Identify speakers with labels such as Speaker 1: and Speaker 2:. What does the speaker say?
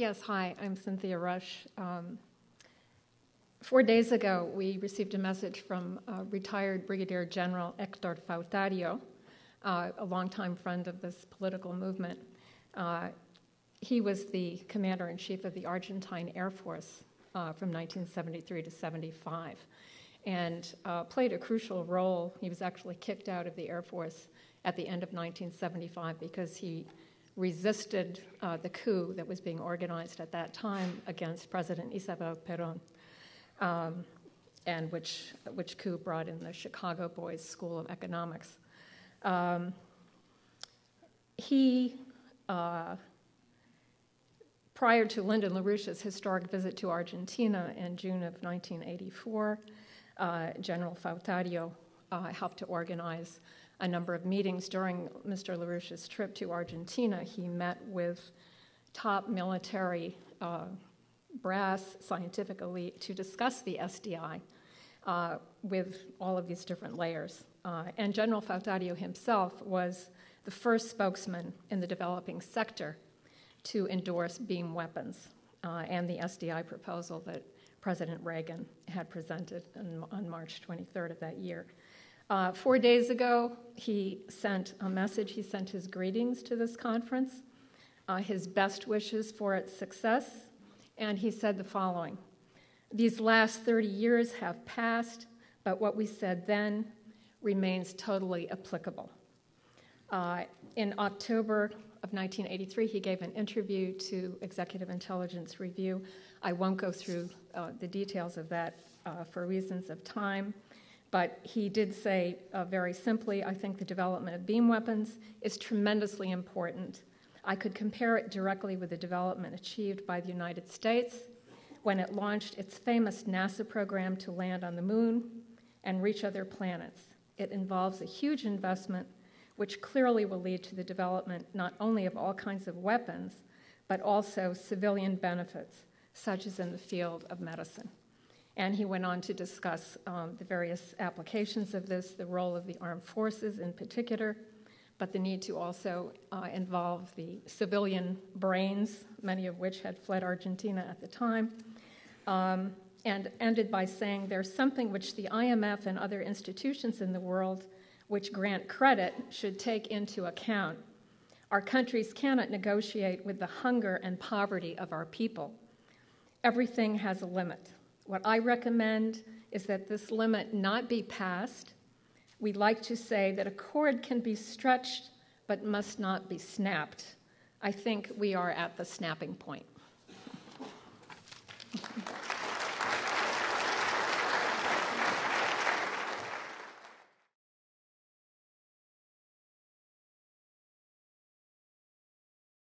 Speaker 1: Yes, hi, I'm Cynthia Rush. 4 days ago, we received a message from retired Brigadier General Héctor Fautario, a longtime friend of this political movement. He was the commander-in-chief of the Argentine Air Force from 1973 to 75, and played a crucial role. He was actually kicked out of the Air Force at the end of 1975 because he resisted the coup that was being organized at that time against President Isabel Perón, and which coup brought in the Chicago Boys School of Economics. Prior to Lyndon LaRouche's historic visit to Argentina in June of 1984, General Fautario helped to organize a number of meetings. During Mr. LaRouche's trip to Argentina, he met with top military brass, scientific elite, to discuss the SDI with all of these different layers. And General Fautario himself was the first spokesman in the developing sector to endorse beam weapons and the SDI proposal that President Reagan had presented on March 23rd of that year. 4 days ago, he sent a message. He sent his greetings to this conference, his best wishes for its success, and he said the following: "These last 30 years have passed, but what we said then remains totally applicable." In October of 1983, he gave an interview to Executive Intelligence Review. I won't go through the details of that for reasons of time, but he did say very simply, "I think the development of beam weapons is tremendously important. I could compare it directly with the development achieved by the United States when it launched its famous NASA program to land on the moon and reach other planets. It involves a huge investment which clearly will lead to the development not only of all kinds of weapons, but also civilian benefits, such as in the field of medicine." And he went on to discuss the various applications of this, the role of the armed forces in particular, but the need to also involve the civilian brains, many of which had fled Argentina at the time, and ended by saying, "There's something which the IMF and other institutions in the world which grant credit should take into account. Our countries cannot negotiate with the hunger and poverty of our people. Everything has a limit. What I recommend is that this limit not be passed. We like to say that a cord can be stretched but must not be snapped. I think we are at the snapping point."